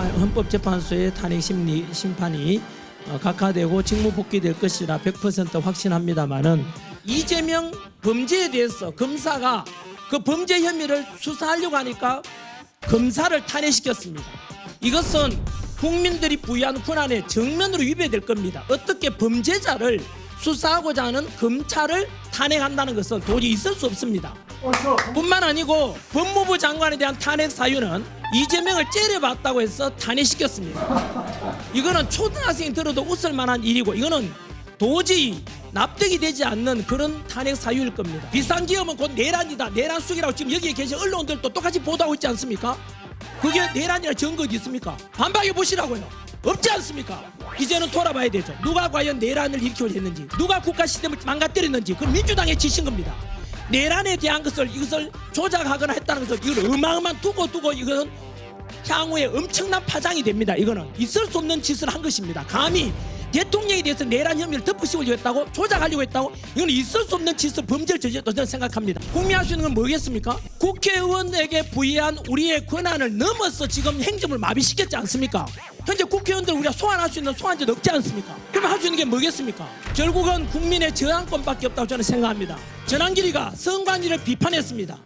헌법재판소의 탄핵 심판이 각하되고 직무 복귀될 것이라 100% 확신합니다만은 이재명 범죄에 대해서 검사가 그 범죄 혐의를 수사하려고 하니까 검사를 탄핵시켰습니다. 이것은 국민들이 부여한 권한에 정면으로 위배될 겁니다. 어떻게 범죄자를 수사하고자 하는 검찰을 탄핵한다는 것은 도저히 있을 수 없습니다. 뿐만 아니고 법무부 장관에 대한 탄핵 사유는 이재명을 째려봤다고 해서 탄핵시켰습니다. 이거는 초등학생이 들어도 웃을 만한 일이고 이거는 도저히 납득이 되지 않는 그런 탄핵 사유일 겁니다. 비상기업은 곧 내란이다, 내란숙이라고 지금 여기에 계신 언론들도 똑같이 보도하고 있지 않습니까? 그게 내란이라 증거 어디 있습니까? 반박해 보시라고요. 없지 않습니까? 이제는 돌아봐야 되죠. 누가 과연 내란을 일으키려 했는지, 누가 국가 시스템을 망가뜨렸는지, 그건 민주당의 짓인 겁니다. 내란에 대한 이것을 조작하거나 했다는 것을 이걸 어마어마한 두고 이것은 향후에 엄청난 파장이 됩니다. 이거는 있을 수 없는 짓을 한 것입니다. 감히 대통령에 대해서 내란 혐의를 덮으시려고 했다고, 조작하려고 했다고, 이건 있을 수 없는 짓을, 범죄를 저질렀다고 저는 생각합니다. 국민할 수 있는 건 뭐겠습니까? 국회의원에게 부여한 우리의 권한을 넘어서 지금 행정을 마비시켰지 않습니까? 현재 국회의원들 우리가 소환할 수 있는 소환제도 없지 않습니까? 그러면 할 수 있는 게 뭐겠습니까? 결국은 국민의 저항권밖에 없다고 저는 생각합니다. 전환길이가 선관위를 비판했습니다.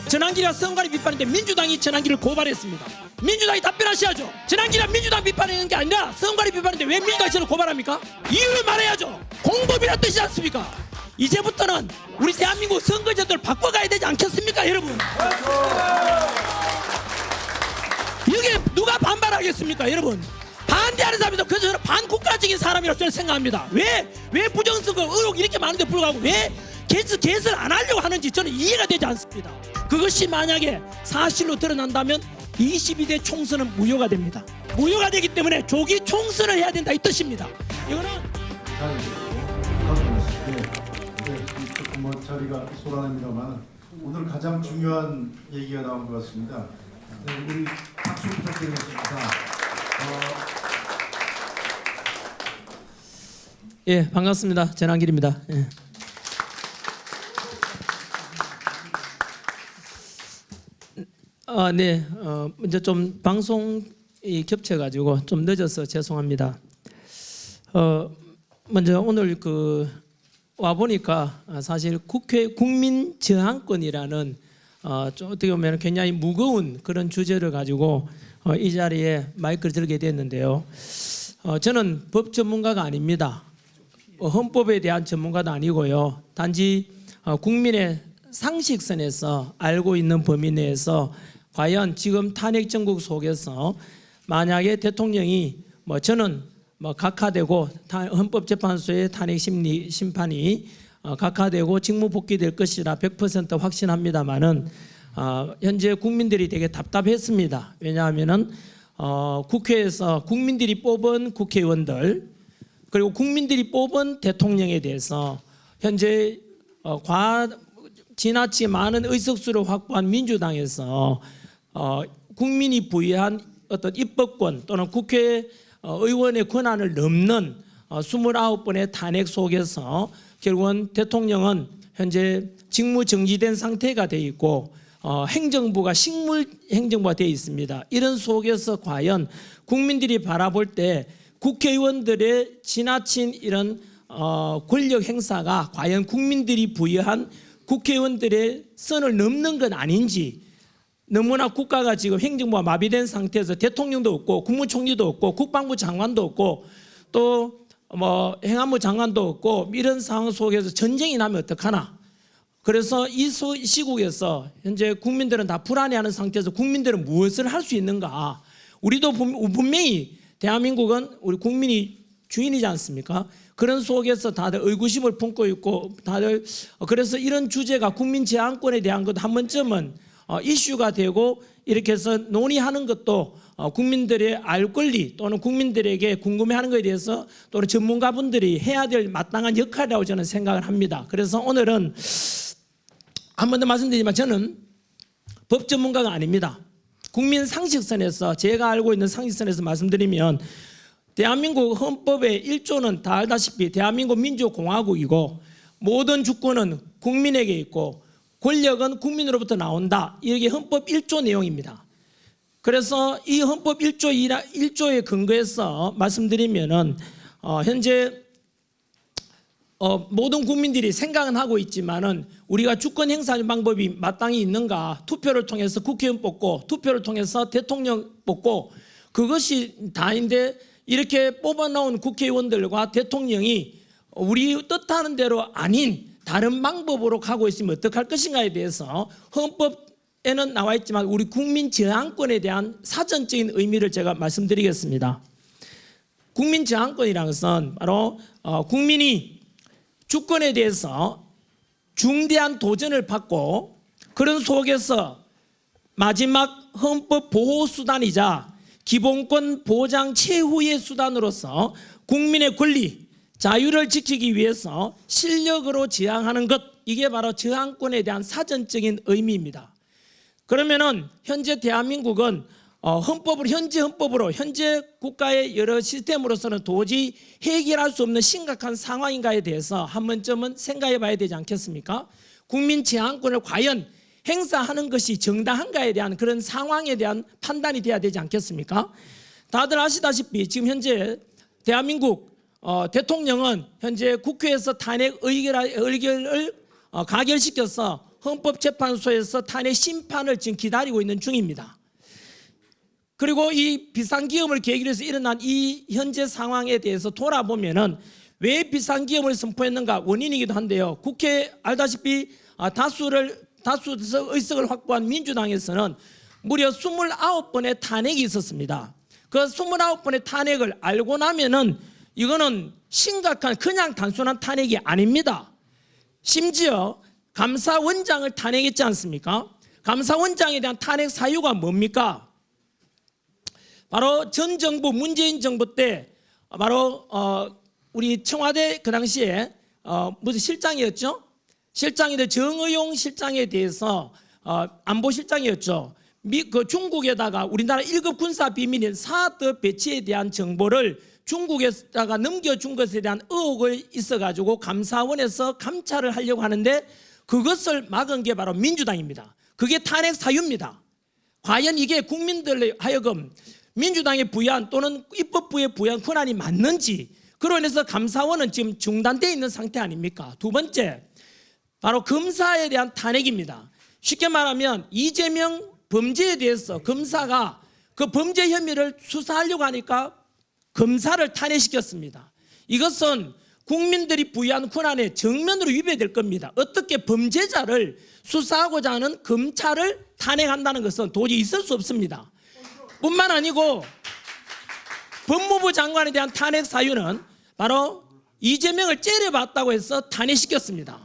전환길이가 선관위 비판했는데 민주당이 전환길을 고발했습니다. 민주당이 답변하셔야죠. 전환길이가 민주당 비판하는 게 아니라 선관위 비판했는데 왜 민주당이 저를 고발합니까? 이유를 말해야죠. 공범이란 뜻이지 않습니까? 이제부터는 우리 대한민국 선거제도를 바꿔가야 되지 않겠습니까, 여러분? 여기에 누가 반발하겠습니까, 여러분? 반대하는 사람이다. 그래서 저는 반국가적인 사람이라고 저는 생각합니다. 왜 부정선거 의혹 이렇게 많은데 불구하고 왜 개설 안 하려고 하는지 저는 이해가 되지 않습니다. 그것이 만약에 사실로 드러난다면 22대 총선은 무효가 됩니다. 무효가 되기 때문에 조기 총선을 해야 된다 이 뜻입니다. 이거는 조금 자리가 소란합니다만 오늘 가장 중요한 얘기가 나온 것 같습니다. 네, 우리 박수 부탁드리겠습니다. 예, 반갑습니다. 전환길입니다. 예. 네, 먼저 좀 방송이 겹쳐가지고 좀 늦어서 죄송합니다. 먼저 오늘 와 보니까 사실 국회 국민 저항권이라는 좀 어떻게 보면 굉장히 무거운 그런 주제를 가지고 이 자리에 마이크를 들게 됐는데요. 저는 법 전문가가 아닙니다. 헌법에 대한 전문가도 아니고요. 단지 국민의 상식선에서 알고 있는 범위 내에서 과연 지금 탄핵 정국 속에서 만약에 대통령이 저는 각하되고 헌법재판소의 탄핵 심판이 각하되고 직무 복귀될 것이라 100% 확신합니다만은 현재 국민들이 되게 답답했습니다. 왜냐하면은 국회에서 국민들이 뽑은 국회의원들 그리고 국민들이 뽑은 대통령에 대해서 현재 지나치 많은 의석수를 확보한 민주당에서 국민이 부여한 어떤 입법권 또는 국회의원의 권한을 넘는 29번의 탄핵 속에서 결국은 대통령은 현재 직무 정지된 상태가 되어 있고 행정부가 식물 행정부가 되어 있습니다. 이런 속에서 과연 국민들이 바라볼 때 국회의원들의 지나친 이런 권력 행사가 과연 국민들이 부여한 국회의원들의 선을 넘는 건 아닌지, 너무나 국가가 지금 행정부가 마비된 상태에서 대통령도 없고 국무총리도 없고 국방부 장관도 없고 또 행안부 장관도 없고 이런 상황 속에서 전쟁이 나면 어떡하나. 그래서 이 시국에서 현재 국민들은 다 불안해하는 상태에서 국민들은 무엇을 할 수 있는가. 우리도 분명히 대한민국은 우리 국민이 주인이지 않습니까? 그런 속에서 다들 의구심을 품고 있고 다들 그래서 이런 주제가 국민 제한권에 대한 것 한 번쯤은 이슈가 되고 이렇게 해서 논의하는 것도 국민들의 알 권리 또는 국민들에게 궁금해하는 것에 대해서 또는 전문가분들이 해야 될 마땅한 역할이라고 저는 생각을 합니다. 그래서 오늘은 한 번 더 말씀드리지만 저는 법 전문가가 아닙니다. 국민 상식선에서 제가 알고 있는 상식선에서 말씀드리면 대한민국 헌법의 1조는 다 알다시피 대한민국 민주공화국이고 모든 주권은 국민에게 있고 권력은 국민으로부터 나온다. 이게 헌법 1조 내용입니다. 그래서 이 헌법 1조에 근거해서 말씀드리면은 현재 모든 국민들이 생각은 하고 있지만은 우리가 주권 행사하는 방법이 마땅히 있는가? 투표를 통해서 국회의원 뽑고 투표를 통해서 대통령 뽑고 그것이 다인데 이렇게 뽑아놓은 국회의원들과 대통령이 우리 뜻하는 대로 아닌 다른 방법으로 가고 있으면 어떡할 것인가에 대해서 헌법에는 나와 있지만 우리 국민 저항권에 대한 사전적인 의미를 제가 말씀드리겠습니다. 국민 저항권이라는 것은 바로 국민이 주권에 대해서 중대한 도전을 받고 그런 속에서 마지막 헌법 보호 수단이자 기본권 보장 최후의 수단으로서 국민의 권리, 자유를 지키기 위해서 실력으로 저항하는 것, 이게 바로 저항권에 대한 사전적인 의미입니다. 그러면은 현재 대한민국은 현재 헌법으로 현재 국가의 여러 시스템으로서는 도저히 해결할 수 없는 심각한 상황인가에 대해서 한 번쯤은 생각해 봐야 되지 않겠습니까? 국민 저항권을 과연 행사하는 것이 정당한가에 대한 그런 상황에 대한 판단이 돼야 되지 않겠습니까? 다들 아시다시피 지금 현재 대한민국 대통령은 현재 국회에서 탄핵 의결을 가결시켜서 헌법재판소에서 탄핵 심판을 지금 기다리고 있는 중입니다. 그리고 이 비상기업을 계기로 해서 일어난 이 현재 상황에 대해서 돌아보면은 왜 비상기업을 선포했는가 원인이기도 한데요. 국회 알다시피 다수 의석을 확보한 민주당에서는 무려 29번의 탄핵이 있었습니다. 그 29번의 탄핵을 알고 나면은 이거는 심각한 그냥 단순한 탄핵이 아닙니다. 심지어 감사원장을 탄핵했지 않습니까? 감사원장에 대한 탄핵 사유가 뭡니까? 바로 전 정부 문재인 정부 때 바로 우리 청와대 그 당시에 무슨 실장이었죠? 실장인데 정의용 실장에 대해서 안보실장이었죠. 그 중국에다가 우리나라 1급 군사 비밀인 사드 배치에 대한 정보를 중국에다가 넘겨준 것에 대한 의혹을 있어가지고 감사원에서 감찰을 하려고 하는데 그것을 막은 게 바로 민주당입니다. 그게 탄핵 사유입니다. 과연 이게 국민들에 하여금 민주당에 부여한 또는 입법부에 부여한 권한이 맞는지, 그로 인해서 감사원은 지금 중단되어 있는 상태 아닙니까? 두 번째, 바로 검사에 대한 탄핵입니다. 쉽게 말하면 이재명 범죄에 대해서 검사가 그 범죄 혐의를 수사하려고 하니까 검사를 탄핵시켰습니다. 이것은 국민들이 부여한 권한에 정면으로 위배될 겁니다. 어떻게 범죄자를 수사하고자 하는 검찰을 탄핵한다는 것은 도저히 있을 수 없습니다. 뿐만 아니고 법무부 장관에 대한 탄핵 사유는 바로 이재명을 째려봤다고 해서 탄핵시켰습니다.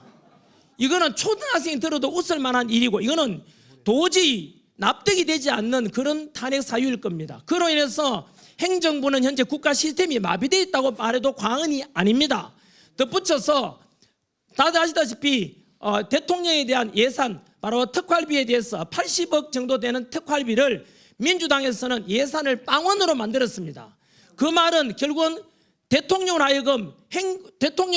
이거는 초등학생이 들어도 웃을 만한 일이고 이거는 도저히 납득이 되지 않는 그런 탄핵 사유일 겁니다. 그로 인해서 행정부는 현재 국가 시스템이 마비되어 있다고 말해도 과언이 아닙니다. 덧붙여서 다들 아시다시피 대통령에 대한 예산, 바로 특활비에 대해서 80억 정도 되는 특활비를 민주당에서는 예산을 빵원으로 만들었습니다. 그 말은 결국은 대통령으로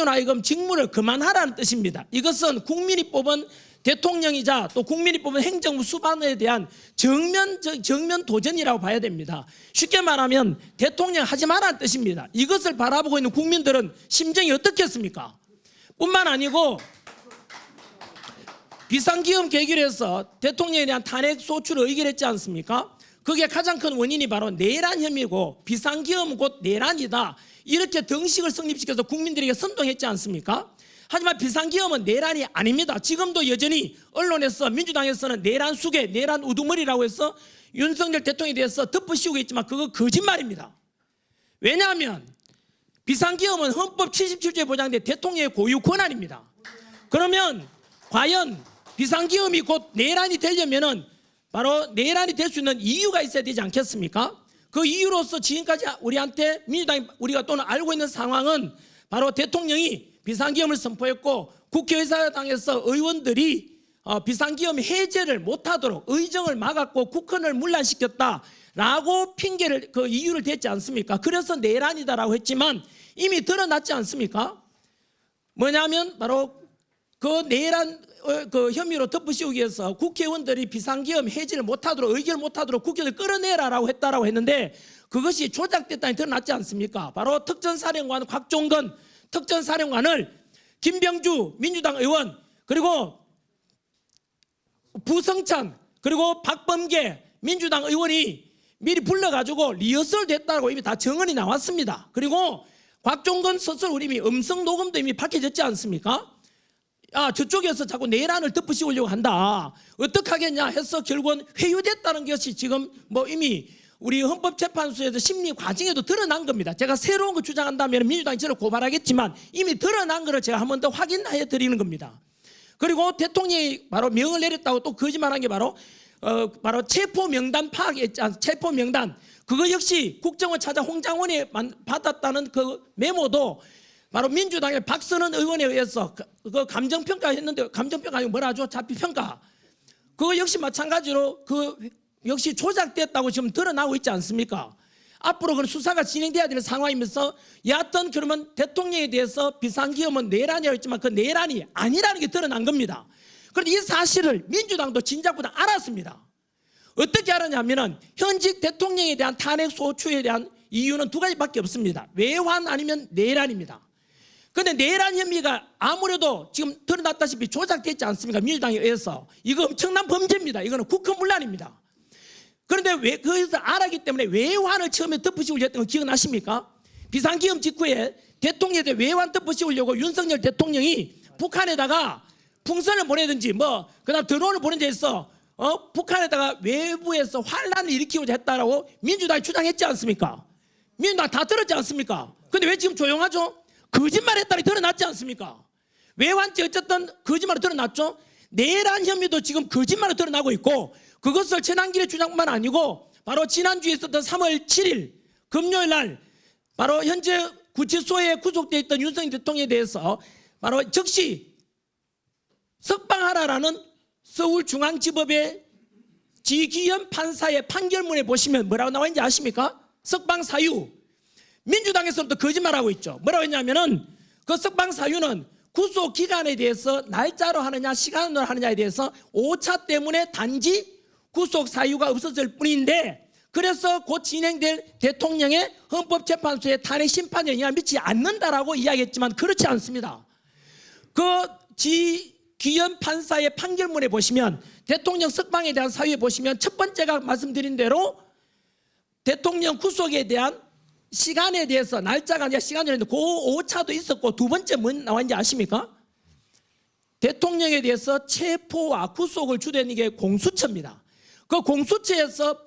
하여금 직무를 그만하라는 뜻입니다. 이것은 국민이 뽑은 대통령이자 또 국민이 뽑은 행정부 수반에 대한 정면 도전이라고 봐야 됩니다. 쉽게 말하면 대통령 하지 말라는 뜻입니다. 이것을 바라보고 있는 국민들은 심정이 어떻겠습니까? 뿐만 아니고 비상기업 계기로 해서 대통령에 대한 탄핵 소추를 의결했지 않습니까? 그게 가장 큰 원인이 바로 내란 혐의고 비상기업은 곧 내란이다. 이렇게 등식을 성립시켜서 국민들에게 선동했지 않습니까? 하지만 비상기업은 내란이 아닙니다. 지금도 여전히 언론에서 민주당에서는 내란 수괴, 내란 우두머리라고 해서 윤석열 대통령에 대해서 덮어씌우고 있지만 그거 거짓말입니다. 왜냐하면 비상기업은 헌법 77조에 보장된 대통령의 고유 권한입니다. 그러면 과연 비상기업이 곧 내란이 되려면은 바로 내란이 될 수 있는 이유가 있어야 되지 않겠습니까? 그 이유로서 지금까지 우리한테 민주당이 우리가 또는 알고 있는 상황은 바로 대통령이 비상기업을 선포했고 국회의사당에서 의원들이 비상기업 해제를 못하도록 의정을 막았고 국헌을 문란시켰다라고 핑계를 그 이유를 댔지 않습니까? 그래서 내란이다라고 했지만 이미 드러났지 않습니까? 뭐냐면 바로 그 내란 그 혐의로 덮으시기 위해서 국회의원들이 비상계엄 해지를 못하도록 의결을 못하도록 국회를 끌어내라라고 했다라고 했는데 그것이 조작됐다니 드러났지 않습니까? 바로 특전사령관 곽종건 특전사령관을 김병주 민주당 의원 그리고 부성찬 그리고 박범계 민주당 의원이 미리 불러가지고 리허설 됐다고 이미 다 정언이 나왔습니다. 그리고 곽종건 스스로 이미 음성 녹음도 이미 밝혀졌지 않습니까? 저쪽에서 자꾸 내란을 덮으시려고 한다. 어떻게 하겠냐 해서 결국은 회유됐다는 것이 지금 뭐 이미 우리 헌법재판소에서 심리 과정에도 드러난 겁니다. 제가 새로운 거 주장한다면 민주당이 저를 고발하겠지만 이미 드러난 거를 제가 한 번 더 확인해 드리는 겁니다. 그리고 대통령이 바로 명을 내렸다고 또 거짓말한 게 바로 체포 명단 파악했지 않습니까? 체포 명단 그거 역시 국정원 차장 홍장원이 받았다는 그 메모도 바로 민주당의 박선원 의원에 의해서 그 감정평가했는데 감정평가 아니고 뭐라 하죠? 자피평가 그거 역시 마찬가지로 그 역시 조작됐다고 지금 드러나고 있지 않습니까? 앞으로 그 수사가 진행돼야 되는 상황이면서 여하튼 그러면 대통령에 대해서 비상기업은 내란이라고 했지만 그 내란이 아니라는 게 드러난 겁니다. 그런데 이 사실을 민주당도 진작보다 알았습니다. 어떻게 알았냐면은 현직 대통령에 대한 탄핵 소추에 대한 이유는 두 가지밖에 없습니다. 외환 아니면 내란입니다. 그런데 내란 혐의가 아무래도 지금 드러났다시피 조작됐지 않습니까? 민주당에 의해서 이거 엄청난 범죄입니다. 이거는 국헌문란입니다. 그런데 왜 거기서 알았기 때문에 외환을 처음에 덮으시려고 했던 거 기억나십니까? 비상기업 직후에 대통령에 대해 외환 덮으시려고 윤석열 대통령이 북한에다가 풍선을 보내든지 뭐 그다음 드론을 보내든지 해서 북한에다가 외부에서 환란을 일으키고자 했다라고 민주당이 주장했지 않습니까? 민주당 다 들었지 않습니까? 근데 왜 지금 조용하죠? 거짓말했다니 드러났지 않습니까? 외환죄 어쨌든 거짓말로 드러났죠? 내란 혐의도 지금 거짓말로 드러나고 있고 그것을 천안길의 주장만 아니고 바로 지난주에 있었던 3월 7일 금요일 날 바로 현재 구치소에 구속되어 있던 윤석열 대통령에 대해서 바로 즉시 석방하라라는 서울중앙지법의 지기현 판사의 판결문에 보시면 뭐라고 나와 있는지 아십니까? 석방 사유. 민주당에서부터 거짓말하고 있죠. 뭐라고 했냐면은 그 석방 사유는 구속 기간에 대해서 날짜로 하느냐 시간으로 하느냐에 대해서 오차 때문에 단지 구속 사유가 없었을 뿐인데 그래서 곧 진행될 대통령의 헌법재판소의 탄핵 심판에 영향을 미치지 않는다라고 이야기했지만 그렇지 않습니다. 그 지기현 판사의 판결문에 보시면 대통령 석방에 대한 사유에 보시면 첫 번째가 말씀드린 대로 대통령 구속에 대한 시간에 대해서 날짜가 아니라 시간이었는데 그 오차도 있었고 두 번째 뭐 나왔는지 아십니까? 대통령에 대해서 체포와 구속을 주도하는 게 공수처입니다. 그 공수처에서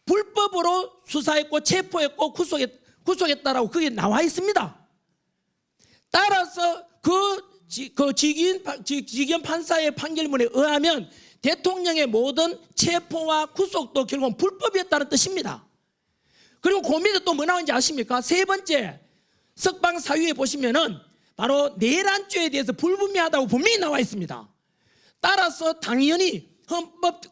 불법으로 수사했고 체포했고 구속했다라고 그게 나와 있습니다. 따라서 지기현 판사의 판결문에 의하면 대통령의 모든 체포와 구속도 결국은 불법이었다는 뜻입니다. 그리고 그 밑에 또 뭐 나오는지 아십니까? 세 번째 석방 사유에 보시면은 바로 내란죄에 대해서 불분명하다고 분명히 나와 있습니다. 따라서 당연히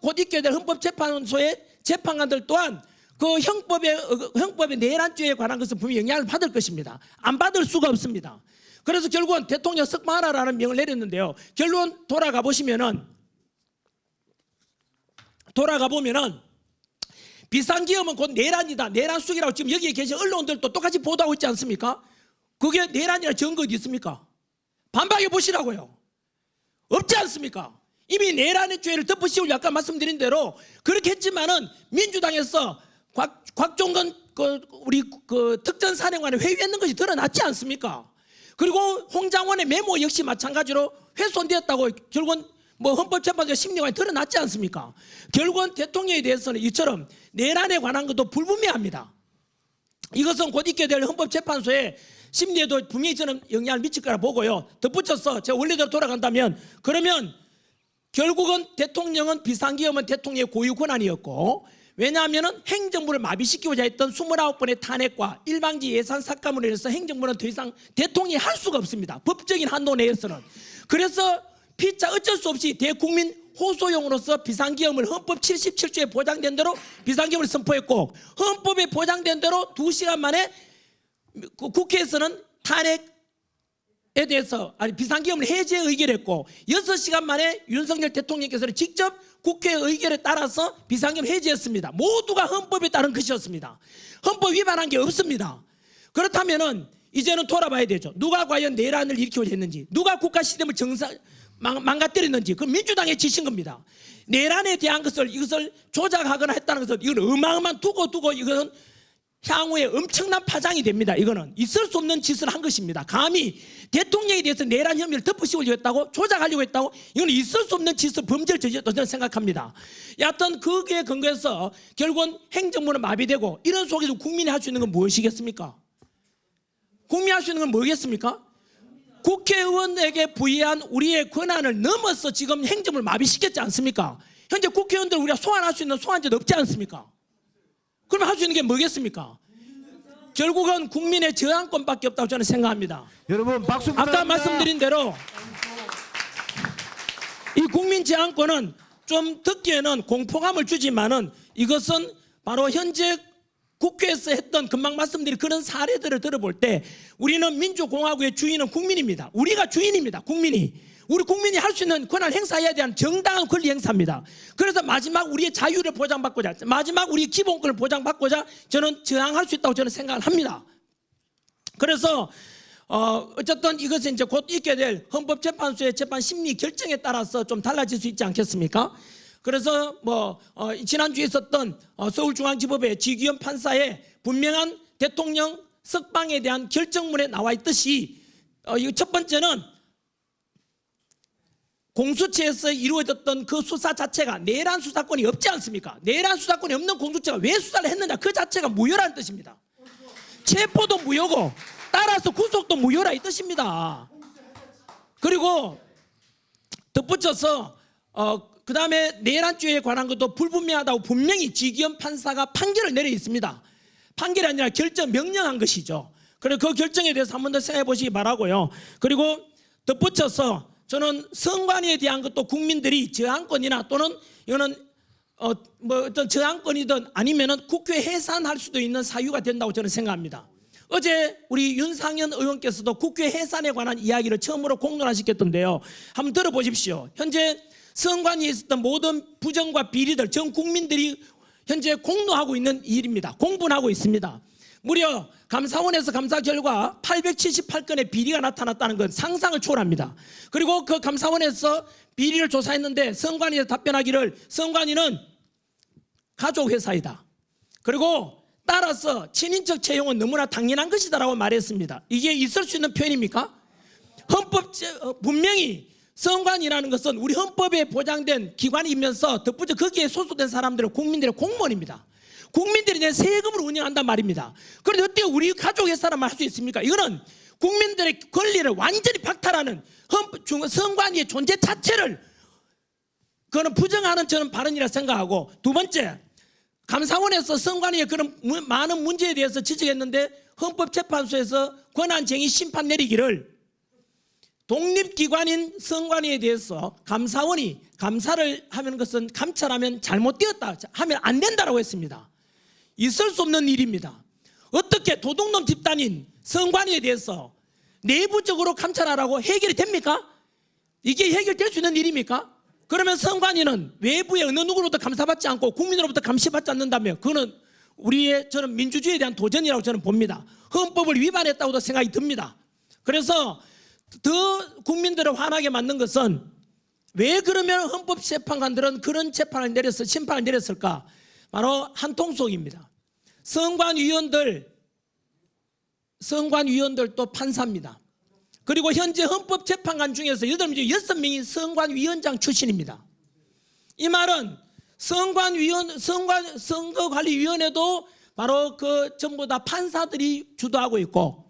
곧 있게 될 헌법재판소의 재판관들 또한 그 형법의 내란죄에 관한 것은 분명히 영향을 받을 것입니다. 안 받을 수가 없습니다. 그래서 결국은 대통령 석방하라라는 명을 내렸는데요. 결론 돌아가 보면은 비상기업은 곧 내란이다. 내란 수익이라고 지금 여기에 계신 언론들도 똑같이 보도하고 있지 않습니까? 그게 내란이라 증거 어디 있습니까? 반박해 보시라고요. 없지 않습니까? 이미 내란의 죄를 덮으시고 아까 말씀드린 대로 그렇게 했지만은 민주당에서 곽종건 우리 특전사령관을 회유했는 것이 드러났지 않습니까? 그리고 홍장원의 메모 역시 마찬가지로 훼손되었다고 결국은 뭐 헌법재판소 심리관이 드러났지 않습니까? 결국은 대통령에 대해서는 이처럼 내란에 관한 것도 불분명합니다. 이것은 곧 있게 될 헌법재판소의 심리에도 분명히 저는 영향을 미칠 거라 보고요. 덧붙여서 제가 원래대로 돌아간다면 그러면 결국은 대통령은 비상기업은 대통령의 고유 권한이었고 왜냐하면 행정부를 마비시키고자 했던 29번의 탄핵과 일방지 예산 삭감으로 인해서 행정부는 더 이상 대통령이 할 수가 없습니다. 법적인 한도 내에서는. 그래서 피차 어쩔 수 없이 대국민 호소용으로서 비상기업을 헌법 77조에 보장된 대로 비상기업을 선포했고 헌법에 보장된 대로 2시간 만에 국회에서는 탄핵에 대해서 비상계엄을 해제 의결했고 6시간 만에 윤석열 대통령께서는 직접 국회 의결에 따라서 비상계엄 해제했습니다. 모두가 헌법에 따른 것이었습니다. 헌법 위반한 게 없습니다. 그렇다면은 이제는 돌아봐야 되죠. 누가 과연 내란을 일으키고자 했는지, 누가 국가 시스템을 망가뜨렸는지, 그 민주당의 짓인 겁니다. 내란에 대한 이것을 조작하거나 했다는 것은 이건 어마어마한 두고 이거는 향후에 엄청난 파장이 됩니다. 이거는 있을 수 없는 짓을 한 것입니다. 감히 대통령에 대해서 내란 혐의를 덮으시려고 했다고, 조작하려고 했다고, 이건 있을 수 없는 짓을, 범죄를 저질렀다고 저는 생각합니다. 여하튼 거기에 근거해서 결국은 행정부는 마비되고, 이런 속에서 국민이 할 수 있는 건 무엇이겠습니까? 국민이 할 수 있는 건 뭐겠습니까? 국회의원에게 부여한 우리의 권한을 넘어서 지금 행정부를 마비시켰지 않습니까? 현재 국회의원들 우리가 소환할 수 있는 소환제도 없지 않습니까? 그러면 할 수 있는 게 뭐겠습니까? 결국은 국민의 저항권밖에 없다고 저는 생각합니다. 여러분 박수 부탁드립니다. 아까 말씀드린 대로 이 국민 저항권은 좀 듣기에는 공포감을 주지만은 이것은 바로 현재 국회에서 했던, 금방 말씀드린 그런 사례들을 들어볼 때 우리는 민주공화국의 주인은 국민입니다. 우리가 주인입니다. 우리 국민이 할 수 있는 권한을 행사해야 되는 정당한 권리 행사입니다. 그래서 마지막 우리의 자유를 보장받고자, 마지막 우리의 기본권을 보장받고자 저는 저항할 수 있다고 저는 생각을 합니다. 그래서 어쨌든 이것은 이제 곧 있게 될 헌법재판소의 재판 심리 결정에 따라서 좀 달라질 수 있지 않겠습니까? 그래서 지난주에 있었던 서울중앙지법의 지기현 판사의 분명한 대통령 석방에 대한 결정문에 나와 있듯이 첫 번째는 공수처에서 이루어졌던 그 수사 자체가 내란 수사권이 없지 않습니까? 내란 수사권이 없는 공수처가 왜 수사를 했느냐, 그 자체가 무효라는 뜻입니다. 체포도 무효고 따라서 구속도 무효라 이 뜻입니다. 그리고 덧붙여서 그 다음에 내란죄에 관한 것도 불분명하다고 분명히 지기현 판사가 판결을 내려 있습니다. 판결이 아니라 결정, 명령한 것이죠. 그래서 그 결정에 대해서 한 번 더 생각해 보시기 바라고요. 그리고 덧붙여서 저는 선관위에 대한 것도 국민들이 저항권이나 또는 이거는 어떤 저항권이든 아니면은 국회 해산할 수도 있는 사유가 된다고 저는 생각합니다. 어제 우리 윤상현 의원께서도 국회 해산에 관한 이야기를 처음으로 공론화시켰던데요. 한번 들어보십시오. 현재 선관위에 있었던 모든 부정과 비리들 전 국민들이 현재 공로하고 있는 일입니다. 공분하고 있습니다. 무려 감사원에서 감사 결과 878건의 비리가 나타났다는 건 상상을 초월합니다. 그리고 그 감사원에서 비리를 조사했는데 선관위에서 답변하기를 선관위는 가족회사이다. 그리고 따라서 친인척 채용은 너무나 당연한 것이다라고 말했습니다. 이게 있을 수 있는 표현입니까? 분명히 선관위라는 것은 우리 헌법에 보장된 기관이면서 덧붙여 거기에 소속된 사람들은 국민들의 공무원입니다. 국민들이 내 세금으로 운영한단 말입니다. 그런데 어떻게 우리 가족회사라만 할 수 있습니까? 이거는 국민들의 권리를 완전히 박탈하는 선관위의 존재 자체를 그거는 부정하는 저는 발언이라 생각하고, 두 번째, 감사원에서 선관위의 그런 많은 문제에 대해서 지적했는데 헌법재판소에서 권한쟁의 심판 내리기를 독립기관인 선관위에 대해서 감사원이 감사를 하는 것은 감찰하면 잘못되었다 하면 안 된다고 했습니다. 있을 수 없는 일입니다. 어떻게 도둑놈 집단인 선관위에 대해서 내부적으로 감찰하라고 해결이 됩니까? 이게 해결될 수 있는 일입니까? 그러면 선관위는 외부의 어느 누구로부터 감사받지 않고 국민으로부터 감시받지 않는다면 그거는 우리의 저는 민주주의에 대한 도전이라고 저는 봅니다. 헌법을 위반했다고도 생각이 듭니다. 그래서 더 국민들을 화나게 만든 것은 왜 그러면 헌법재판관들은 그런 재판을 심판을 내렸을까? 바로 한통속입니다. 선관위원들도 판사입니다. 그리고 현재 헌법재판관 중에서 6명이 선관위원장 출신입니다. 이 말은 선거관리위원회도 바로 그 전부 다 판사들이 주도하고 있고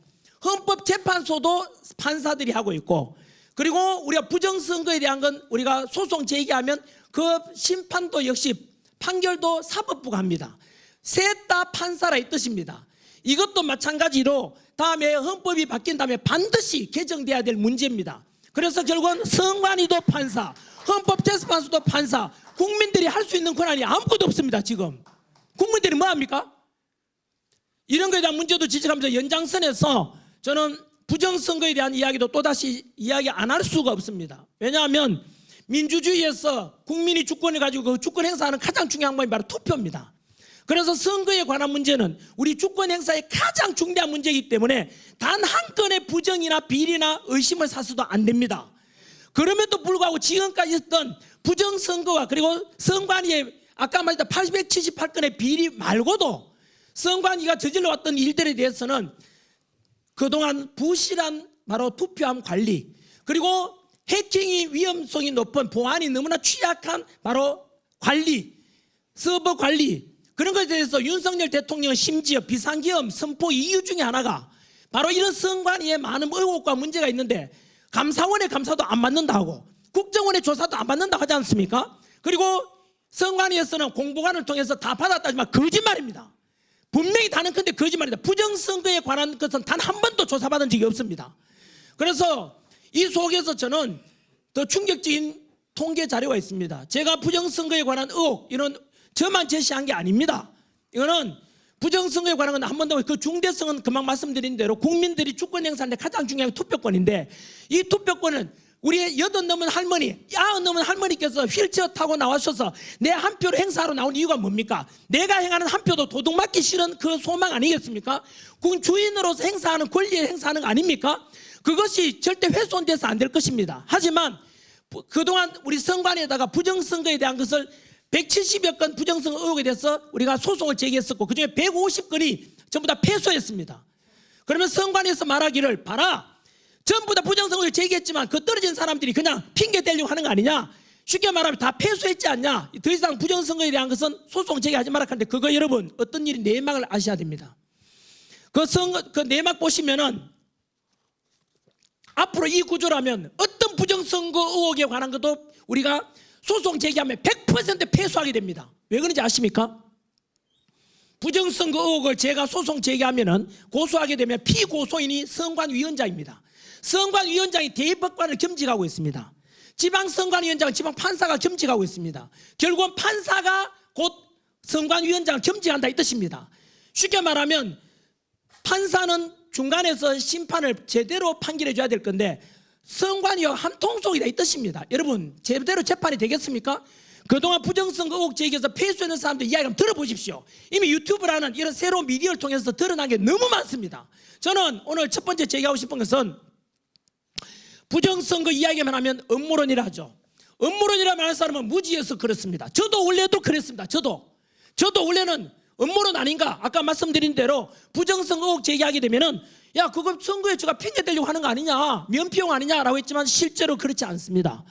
헌법재판소도 판사들이 하고 있고, 그리고 우리가 부정선거에 대한 건 우리가 소송 제기하면 그 심판도 역시 판결도 사법부가 합니다. 셋 다 판사라 이 뜻입니다. 이것도 마찬가지로 다음에 헌법이 바뀐 다음에 반드시 개정돼야 될 문제입니다. 그래서 결국은 선관위도 판사, 헌법재판소도 판사, 국민들이 할 수 있는 권한이 아무것도 없습니다. 지금 국민들이 뭐 합니까? 이런 거에 대한 문제도 지적하면서 연장선에서 저는 부정선거에 대한 이야기도 또다시 이야기 안 할 수가 없습니다. 왜냐하면 민주주의에서 국민이 주권을 가지고 그 주권 행사하는 가장 중요한 방법이 바로 투표입니다. 그래서 선거에 관한 문제는 우리 주권 행사의 가장 중대한 문제이기 때문에 단 한 건의 부정이나 비리나 의심을 사서도 안 됩니다. 그럼에도 불구하고 지금까지 있었던 부정선거와 그리고 선관위의 아까 말했던 878건의 비리 말고도 선관위가 저질러왔던 일들에 대해서는 그동안 부실한 바로 투표함 관리, 그리고 해킹이 위험성이 높은 보안이 너무나 취약한 바로 관리, 서버 관리, 그런 것에 대해서 윤석열 대통령은 심지어 비상계엄 선포 이유 중에 하나가 바로 이런 선관위에 많은 의혹과 문제가 있는데 감사원의 감사도 안 받는다고, 국정원의 조사도 안 받는다고 하지 않습니까? 그리고 선관위에서는 공보관을 통해서 다 받았다지만 거짓말입니다. 분명히 다는 건데 거짓말이다. 부정선거에 관한 것은 단 한 번도 조사받은 적이 없습니다. 그래서 이 속에서 저는 더 충격적인 통계 자료가 있습니다. 제가 부정선거에 관한 의혹, 이런 저만 제시한 게 아닙니다. 이거는 부정선거에 관한 건 한 번 더 그 중대성은 금방 말씀드린 대로 국민들이 주권 행사하는데 가장 중요한 투표권인데, 이 투표권은 우리 80 넘은 할머니, 90 넘은 할머니께서 휠체어 타고 나와셔서 내 한 표를 행사하러 나온 이유가 뭡니까? 내가 행하는 한 표도 도둑맞기 싫은 그 소망 아니겠습니까? 주인으로서 행사하는 권리에 행사하는 거 아닙니까? 그것이 절대 훼손돼서 안 될 것입니다. 하지만 그동안 우리 선관위에다가 부정선거에 대한 것을 170여 건 부정선거 의혹에 대해서 우리가 소송을 제기했었고 그중에 150건이 전부 다 패소했습니다. 그러면 선관위에서 말하기를 봐라, 전부 다 부정선거를 제기했지만 그 떨어진 사람들이 그냥 핑계 대려고 하는 거 아니냐, 쉽게 말하면 다 패소했지 않냐, 더 이상 부정선거에 대한 것은 소송 제기하지 말라 하는데, 그거 여러분 어떤 일이 내막을 아셔야 됩니다. 그 내막 보시면은 앞으로 이 구조라면 어떤 부정선거 의혹에 관한 것도 우리가 소송 제기하면 100% 패소하게 됩니다. 왜 그런지 아십니까? 부정선거 의혹을 제가 소송 제기하면은 고소하게 되면 피고소인이 선관위원장입니다. 선관위원장이 대법관을 겸직하고 있습니다. 지방선관위원장은 지방판사가 겸직하고 있습니다. 결국은 판사가 곧 선관위원장을 겸직한다 이 뜻입니다. 쉽게 말하면 판사는 중간에서 심판을 제대로 판결해 줘야 될 건데 선관위와 한통속이다 이 뜻입니다. 여러분 제대로 재판이 되겠습니까? 그동안 부정선거 의혹 제기해서 패소했는 사람들 이야기 한번 들어보십시오. 이미 유튜브라는 이런 새로운 미디어를 통해서 드러난 게 너무 많습니다. 저는 오늘 첫 번째 제기하고 싶은 것은 부정선거 이야기만 하면 음모론이라 하죠. 음모론이라 말하는 사람은 무지해서 그렇습니다. 저도 원래도 그랬습니다. 저도 원래는 음모론 아닌가, 아까 말씀드린 대로 부정선거 의혹 제기하게 되면은 야 그거 선거에 제가 핑계 대려고 하는 거 아니냐, 면피용 아니냐라고 했지만 실제로 그렇지 않습니다.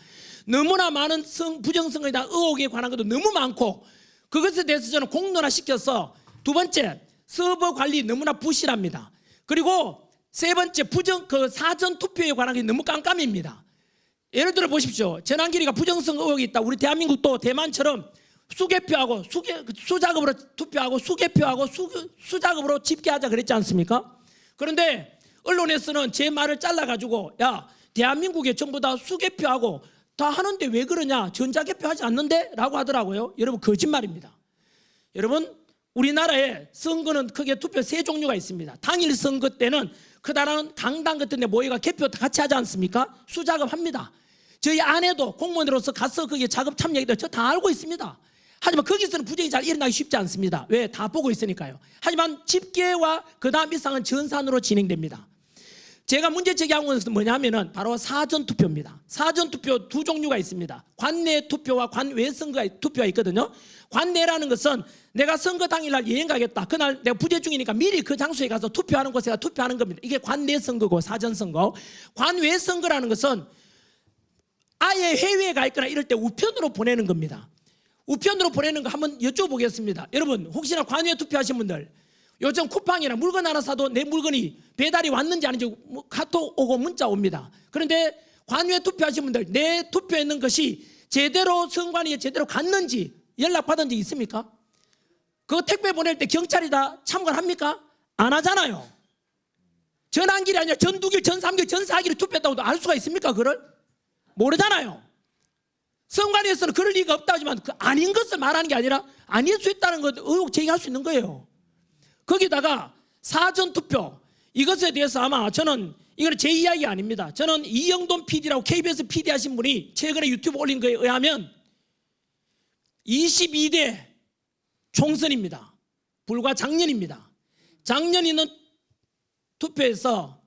너무나 많은 부정선거에 대한 의혹에 관한 것도 너무 많고 그것에 대해서 저는 공론화시켜서, 두 번째 서버 관리 너무나 부실합니다. 그리고 세 번째 사전 투표에 관한 게 너무 깜깜입니다. 예를 들어 보십시오. 전환길이가 부정선거 의혹이 있다. 우리 대한민국도 대만처럼 수개표하고 수작업으로 투표하고 수개표하고 수작업으로 집계하자 그랬지 않습니까? 그런데 언론에서는 제 말을 잘라가지고 야 대한민국에 전부 다 수개표하고 다 하는데 왜 그러냐, 전자개표하지 않는데? 라고 하더라고요. 여러분 거짓말입니다. 여러분 우리나라에 선거는 크게 투표 세 종류가 있습니다. 당일 선거 때는 크다란 강당 같은 데 모여가 개표 같이 하지 않습니까? 수작업합니다. 저희 아내도 공무원으로서 가서 거기에 작업 참여하기도 저 다 알고 있습니다. 하지만 거기서는 부정이 잘 일어나기 쉽지 않습니다. 왜? 다 보고 있으니까요. 하지만 집계와 그 다음 이상은 전산으로 진행됩니다. 제가 문제 제기한 것은 뭐냐면은 바로 사전투표입니다. 사전투표 두 종류가 있습니다. 관내 투표와 관외 선거 투표가 있거든요. 관내라는 것은 내가 선거 당일날 여행 가겠다, 그날 내가 부재 중이니까 미리 그 장소에 가서 투표하는 곳에 투표하는 겁니다. 이게 관내 선거고 사전선거. 관외 선거라는 것은 아예 해외에 가 있거나 이럴 때 우편으로 보내는 겁니다. 우편으로 보내는 거 한번 여쭤보겠습니다. 여러분 혹시나 관외 투표하신 분들, 요즘 쿠팡이나 물건 하나 사도 내 물건이 배달이 왔는지 아닌지 카톡 오고 문자 옵니다. 그런데 관외 투표하신 분들, 내 투표했는 것이 제대로 선관위에 제대로 갔는지 연락받은 적 있습니까? 그거 택배 보낼 때 경찰이 다 참관합니까? 안 하잖아요. 전환길이 아니라 전두길, 전삼길, 전사길을 투표했다고도 알 수가 있습니까? 그걸? 모르잖아요. 선관위에서는 그럴 리가 없다 하지만 그 아닌 것을 말하는 게 아니라 아닐 수 있다는 것 의혹 제기할 수 있는 거예요. 거기다가 사전투표, 이것에 대해서 아마 저는 이거는 제 이야기 아닙니다. 저는 이영돈 PD라고 KBS PD 하신 분이 최근에 유튜브 올린 거에 의하면 22대 총선입니다. 불과 작년입니다. 작년 있는 투표에서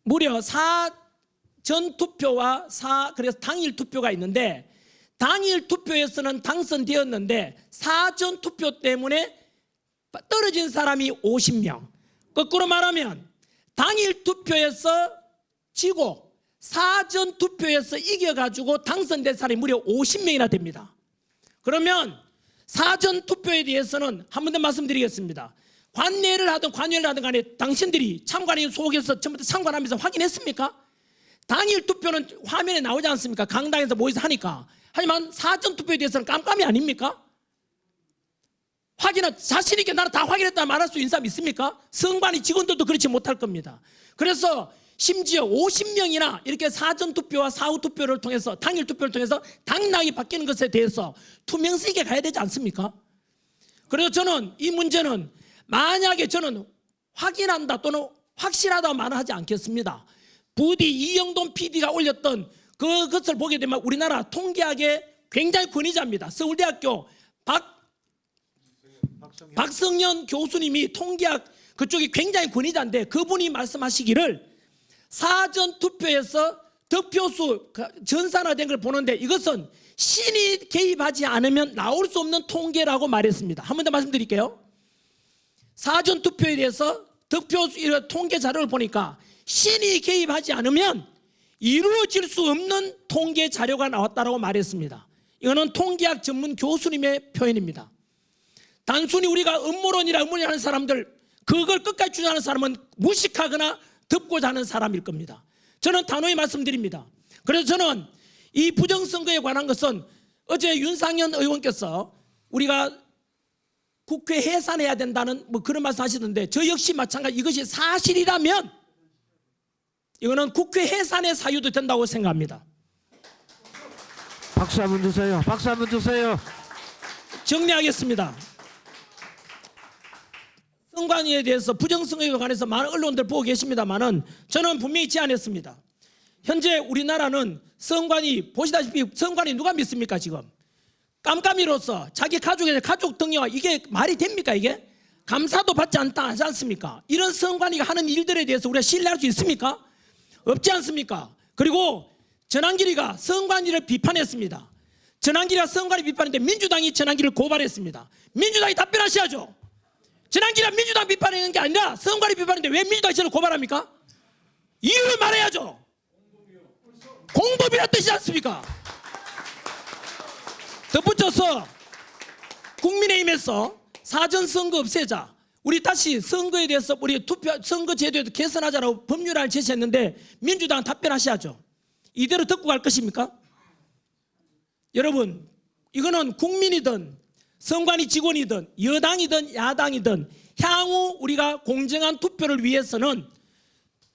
무려 사전 투표와 그래서 당일 투표가 있는데, 당일 투표에서는 당선되었는데 사전 투표 때문에 떨어진 사람이 50명. 거꾸로 말하면 당일 투표에서 지고 사전 투표에서 이겨가지고 당선된 사람이 무려 50명이나 됩니다. 그러면 사전 투표에 대해서는 한 번 더 말씀드리겠습니다. 관례를 하든 관여를 하든 간에 당신들이 참관인 속에서 전부 다 참관하면서 확인했습니까? 당일 투표는 화면에 나오지 않습니까? 강당에서 모여서 하니까. 하지만 사전 투표에 대해서는 깜깜이 아닙니까? 자신 있게 나는 다 확인했다 말할 수 있는 사람 있습니까? 선관위 직원들도 그렇지 못할 겁니다. 그래서 심지어 50명이나 이렇게 사전 투표와 사후 투표를 통해서 당일 투표를 통해서 당락이 바뀌는 것에 대해서 투명성 있게 가야 되지 않습니까? 그래서 저는 이 문제는 만약에 저는 확인한다 또는 확실하다고 말하지 않겠습니다. 부디 이영돈 PD가 올렸던 그것을 보게 되면 우리나라 통계학의 굉장히 권위자입니다. 서울대학교 박성현 교수님이 통계학 그쪽이 굉장히 권위자인데, 그분이 말씀하시기를 사전 투표에서 득표수 전산화된 걸 보는데 이것은 신이 개입하지 않으면 나올 수 없는 통계라고 말했습니다. 한 번 더 말씀드릴게요. 사전 투표에 대해서 득표수 통계 자료를 보니까 신이 개입하지 않으면 이루어질 수 없는 통계 자료가 나왔다고 말했습니다. 이거는 통계학 전문 교수님의 표현입니다. 단순히 우리가 음모론이라 하는 사람들, 그걸 끝까지 주장하는 사람은 무식하거나 덮고자 하는 사람일 겁니다. 저는 단호히 말씀드립니다. 그래서 저는 이 부정선거에 관한 것은 어제 윤상현 의원께서 우리가 국회 해산해야 된다는 그런 말씀 하시던데, 저 역시 마찬가지, 이것이 사실이라면 이거는 국회 해산의 사유도 된다고 생각합니다. 박수 한번 주세요. 박수 한번 주세요. 정리하겠습니다. 선관위에 대해서 부정선거에 관해서 많은 언론들 보고 계십니다만은 저는 분명히 제안했습니다. 현재 우리나라는 선관위, 보시다시피 선관위 누가 믿습니까? 지금 깜깜이로서 자기 가족의 가족 등여와 이게 말이 됩니까? 이게 감사도 받지 하지 않습니까? 이런 선관위가 하는 일들에 대해서 우리가 신뢰할 수 있습니까? 없지 않습니까? 그리고 전환길이가 선관위를 비판했습니다. 전환길이가 선관위 비판했는데 민주당이 전환길을 고발했습니다. 민주당이 답변하셔야죠. 전환길이가 민주당 비판하는 게 아니라 선관위 비판인데 왜 민주당이 저를 고발합니까? 이유를 말해야죠. 공범이란 뜻이지 않습니까? 덧붙여서 국민의힘에서 사전선거 없애자, 우리 다시 선거에 대해서 우리 선거제도에도 개선하자라고 법률안을 제시했는데 민주당 답변하셔야죠. 이대로 듣고 갈 것입니까? 여러분, 이거는 국민이든 선관위 직원이든 여당이든 야당이든 향후 우리가 공정한 투표를 위해서는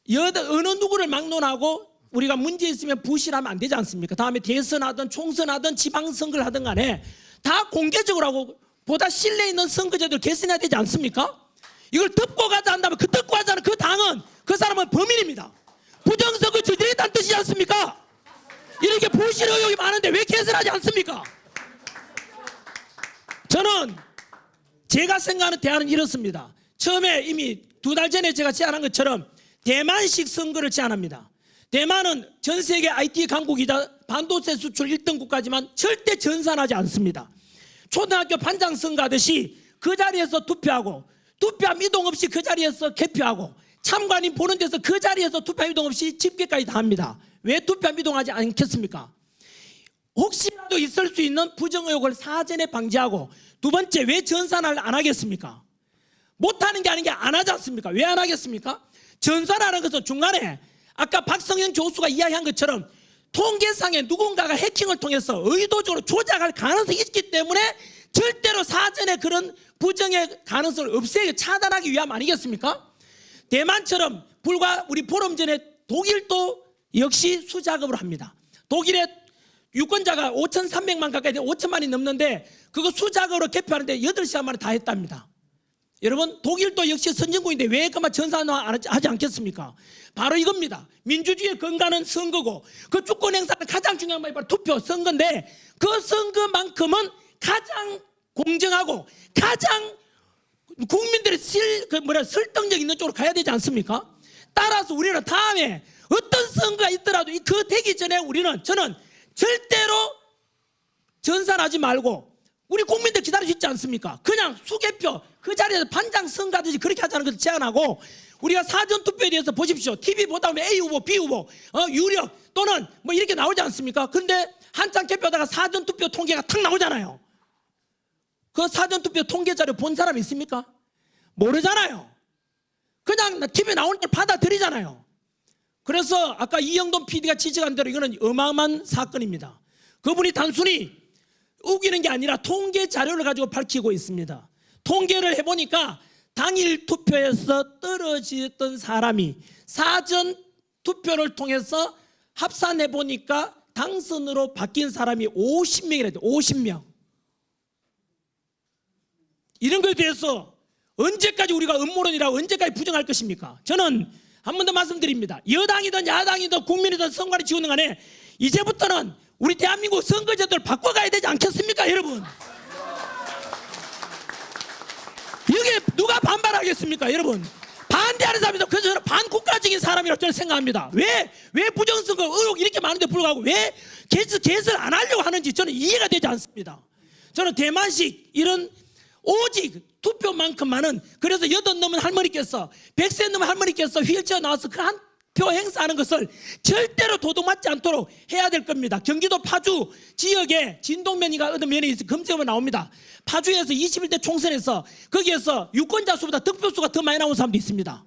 어느 누구를 막론하고 우리가 문제 있으면 부실하면 안 되지 않습니까? 다음에 대선하든 총선하든 지방선거를 하든 간에 다 공개적으로 하고 보다 신뢰 있는 선거제도를 개선해야 되지 않습니까? 이걸 덮고 가자 한다면 그 덮고 가자는 그 당은, 그 사람은 범인입니다. 부정선거 저지르겠다는 뜻이지 않습니까? 이렇게 부실 의혹이 많은데 왜 개선하지 않습니까? 저는 제가 생각하는 대안은 이렇습니다. 처음에 이미 2달 전에 제가 제안한 것처럼 대만식 선거를 제안합니다. 대만은 전 세계 IT 강국이자 반도체 수출 1등 국가지만 절대 전산하지 않습니다. 초등학교 반장 선거 하듯이 그 자리에서 투표하고, 투표함 이동 없이 그 자리에서 개표하고, 참관인 보는 데서 그 자리에서 투표함 이동 없이 집계까지 다 합니다. 왜 투표함 이동하지 않겠습니까? 혹시라도 있을 수 있는 부정의혹을 사전에 방지하고, 두 번째, 왜 전산을 안 하겠습니까? 못하는 게 아닌 게 안 하지 않습니까? 왜 안 하겠습니까? 전산하는 것은 중간에 아까 박성현 교수가 이야기한 것처럼 통계상에 누군가가 해킹을 통해서 의도적으로 조작할 가능성이 있기 때문에 절대로 사전에 그런 부정의 가능성을 없애고 차단하기 위함 아니겠습니까? 대만처럼 불과 우리 보름 전에 독일도 역시 수작업을 합니다. 독일의 유권자가 5,300만 가까이 5천만이 넘는데 그거 수작업으로 개표하는데 8시간 만에 다 했답니다. 여러분 독일도 역시 선진국인데 왜 그만 전산화하지 않겠습니까? 바로 이겁니다. 민주주의의 근간은 선거고 그 주권 행사는 가장 중요한 말이 바로 투표 선거인데 그 선거만큼은 가장 공정하고 가장 국민들의 설득력 있는 쪽으로 가야 되지 않습니까? 따라서 우리는 다음에 어떤 선거가 있더라도 그 되기 전에 저는 절대로 전산하지 말고 우리 국민들 기다릴 수 있지 않습니까? 그냥 수개표 그 자리에서 반장 선거하듯이 그렇게 하자는 것을 제안하고 우리가 사전투표에 대해서 보십시오. TV 보다 보면 A 후보, B 후보, 유력 또는 뭐 이렇게 나오지 않습니까? 그런데 한참 개표하다가 사전투표 통계가 탁 나오잖아요. 그 사전투표 통계 자료 본 사람 있습니까? 모르잖아요. 그냥 TV에 나오는 걸 받아들이잖아요. 그래서 아까 이영돈 PD가 지적한 대로 이거는 어마어마한 사건입니다. 그분이 단순히 우기는 게 아니라 통계 자료를 가지고 밝히고 있습니다. 통계를 해보니까 당일 투표에서 떨어졌던 사람이 사전 투표를 통해서 합산해보니까 당선으로 바뀐 사람이 50명이라 돼요. 50명. 이런 거에 대해서 언제까지 우리가 음모론이라고 언제까지 부정할 것입니까? 저는 한 번 더 말씀드립니다. 여당이든 야당이든 국민이든 선관위 지원은 간에 이제부터는 우리 대한민국 선거제도를 바꿔가야 되지 않겠습니까, 여러분? 여기에 누가 반발하겠습니까, 여러분? 반대하는 사람이다. 그래서 저는 반국가적인 사람이라고 저는 생각합니다. 왜 부정선거 의혹 이렇게 많은데 불구하고 왜 개설 안 하려고 하는지 저는 이해가 되지 않습니다. 저는 대만식 이런 오직 투표만큼만은 그래서 80 넘은 할머니께서 100세 넘은 할머니께서 휠체어 나와서 그 한 표 행사하는 것을 절대로 도둑맞지 않도록 해야 될 겁니다. 경기도 파주 지역에 진동면이가 어떤 면에 있어 검색하면 나옵니다. 파주에서 21대 총선에서 거기에서 유권자 수보다 득표수가 더 많이 나온 사람도 있습니다.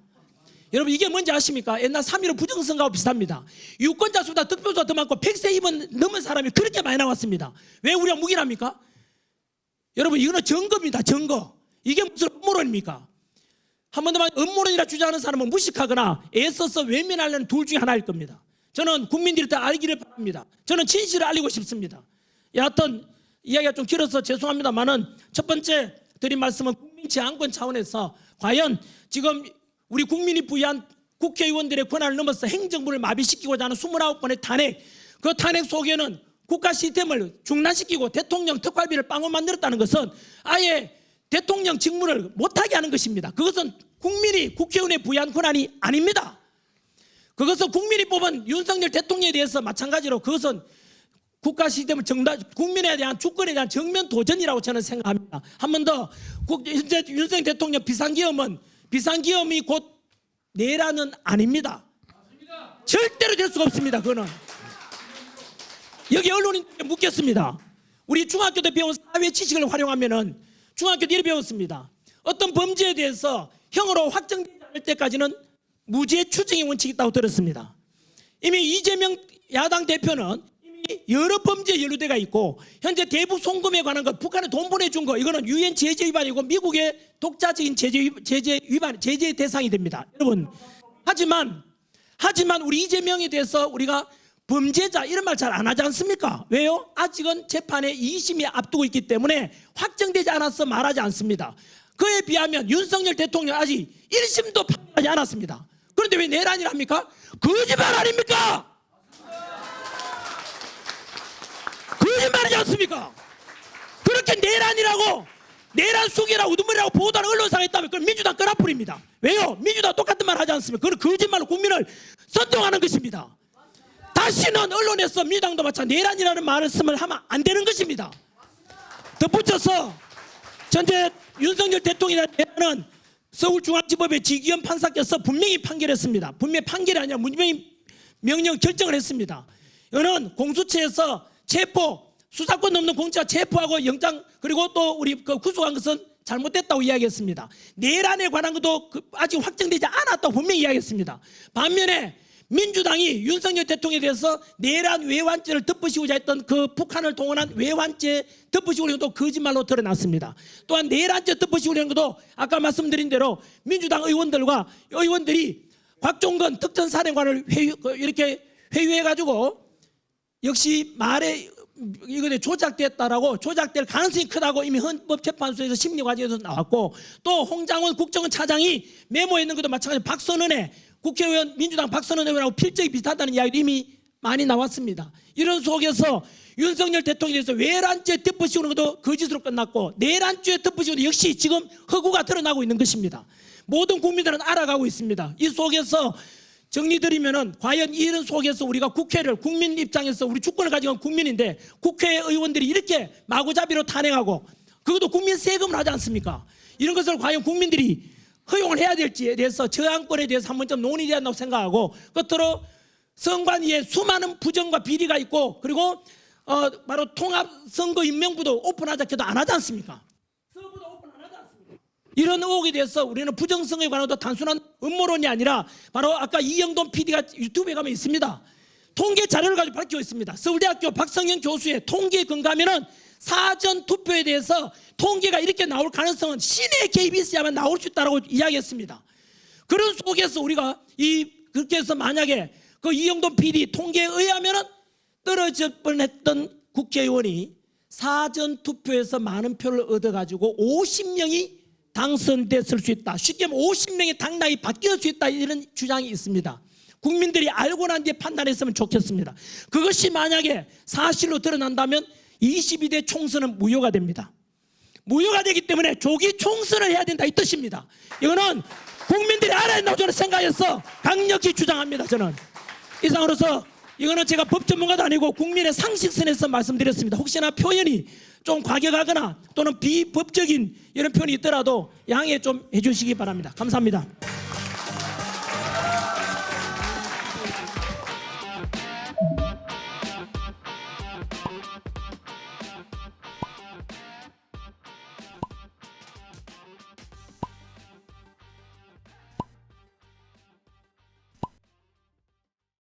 여러분 이게 뭔지 아십니까? 옛날 3.15 부정선거하고 비슷합니다. 유권자 수보다 득표수가 더 많고 100세 넘은 사람이 그렇게 많이 나왔습니다. 왜 우리가 묵인합니까? 여러분 이거는 증거입니다. 증거. 이게 무슨 음모론입니까? 한 번 더 말해 음모론이라 주장하는 사람은 무식하거나 애써서 외면하려는 둘 중에 하나일 겁니다. 저는 국민들이 다 알기를 바랍니다. 저는 진실을 알리고 싶습니다. 여하튼 이야기가 좀 길어서 죄송합니다만은 첫 번째 드린 말씀은 국민 제한권 차원에서 과연 지금 우리 국민이 부여한 국회의원들의 권한을 넘어서 행정부를 마비시키고자 하는 29건의 탄핵, 그 탄핵 속에는 국가 시스템을 중단시키고 대통령 특활비를 빵원 만들었다는 것은 아예 대통령 직무를 못하게 하는 것입니다. 그것은 국민이 국회의원에 부여한 권한이 아닙니다. 그것은 국민이 뽑은 윤석열 대통령에 대해서 마찬가지로 그것은 국가 시스템을 국민에 대한 주권에 대한 정면 도전이라고 저는 생각합니다. 한 번 더 현재 윤석열 대통령 비상기업이 곧 내란은 아닙니다. 절대로 될 수가 없습니다. 그거는 여기 언론인들에게 묻겠습니다. 우리 중학교 때 배운 사회 지식을 활용하면은 중학교 때 이렇게 배웠습니다. 어떤 범죄에 대해서 형으로 확정되지 않을 때까지는 무죄 추정의 원칙이 있다고 들었습니다. 이미 이재명 야당 대표는 이미 여러 범죄에 연루돼가 있고 현재 대북 송금에 관한 것, 북한에 돈 보내준 거 이거는 유엔 제재 위반이고 미국의 독자적인 제재 대상이 됩니다. 여러분 하지만 우리 이재명에 대해서 우리가 범죄자 이런 말 잘 안 하지 않습니까? 왜요? 아직은 재판에 2심이 앞두고 있기 때문에 확정되지 않아서 말하지 않습니다. 그에 비하면 윤석열 대통령 아직 1심도 판결하지 않았습니다. 그런데 왜 내란이라 합니까? 거짓말 아닙니까? 거짓말이지 않습니까? 그렇게 내란이라고 내란 속이라고 우두머리라고 보도하는 언론사가 있다면 그건 민주당 끄라풀입니다. 왜요? 민주당 똑같은 말 하지 않습니까? 그건 거짓말로 국민을 선동하는 것입니다. 다시는 언론에서 민주당도 마찬가지 내란이라는 말씀을 하면 안 되는 것입니다. 덧붙여서 현재 윤석열 대통령이라는 내란은 서울중앙지법의 지기현 판사께서 분명히 판결했습니다. 분명히 판결이 아니라 분명히 명령 결정을 했습니다. 이거는 공수처에서 수사권 없는 공수처가 체포하고 영장 그리고 또 우리 구속한 것은 잘못됐다고 이야기했습니다. 내란에 관한 것도 아직 확정되지 않았다고 분명히 이야기했습니다. 반면에 민주당이 윤석열 대통령에 대해서 내란 외환죄를 덮으시고자 했던 그 북한을 동원한 외환죄 덮으시고자 또 거짓말로 드러났습니다. 또한 내란죄 덮으시고자 하는 것도 아까 말씀드린 대로 민주당 의원들이 곽종건 특전사령관을 이렇게 회유해가지고 역시 말에 이거 조작됐다라고 조작될 가능성이 크다고 이미 헌법재판소에서 심리 과정에서 나왔고 또 홍장원 국정원 차장이 메모했는 것도 마찬가지로 박선은의 국회의원 민주당 박선은 의원하고 필적이 비슷하다는 이야기도 이미 많이 나왔습니다. 이런 속에서 윤석열 대통령에 대해서 외란죄 덮으시는 것도 거짓으로 끝났고 내란죄 덮으시는 것도 역시 지금 허구가 드러나고 있는 것입니다. 모든 국민들은 알아가고 있습니다. 이 속에서 정리드리면은 과연 이런 속에서 우리가 국회를 국민 입장에서 우리 주권을 가지고 있는 국민인데 국회의원들이 이렇게 마구잡이로 탄핵하고 그것도 국민 세금을 하지 않습니까? 이런 것을 과연 국민들이 허용을 해야 될지에 대해서 저항권에 대해서 한번 좀 논의해야 한다고 생각하고 끝으로 선관위에 수많은 부정과 비리가 있고 그리고 바로 통합선거인명부도 오픈하자 해도 안 하지 않습니까? 서버도 오픈 안 하지 않습니까? 이런 의혹에 대해서 우리는 부정선거에 관한도 단순한 음모론이 아니라 바로 아까 이영돈 PD가 유튜브에 가면 있습니다. 통계 자료를 가지고 밝히고 있습니다. 서울대학교 박성현 교수의 통계에 근거하면은 사전 투표에 대해서 통계가 이렇게 나올 가능성은 신의 개입이 있어야만 나올 수 있다고 이야기했습니다. 그런 속에서 우리가 그렇게 해서 만약에 그 이영돈 PD 통계에 의하면은 떨어질 뻔했던 국회의원이 사전 투표에서 많은 표를 얻어가지고 50명이 당선됐을 수 있다. 쉽게 말하면 50명의 당락이 바뀔 수 있다. 이런 주장이 있습니다. 국민들이 알고 난 뒤에 판단했으면 좋겠습니다. 그것이 만약에 사실로 드러난다면 22대 총선은 무효가 됩니다. 무효가 되기 때문에 조기 총선을 해야 된다 이 뜻입니다. 이거는 국민들이 알아야 된다고 저는 생각해서 강력히 주장합니다. 저는 이상으로서 이거는 제가 법 전문가도 아니고 국민의 상식선에서 말씀드렸습니다. 혹시나 표현이 좀 과격하거나 또는 비법적인 이런 표현이 있더라도 양해 좀 해주시기 바랍니다. 감사합니다.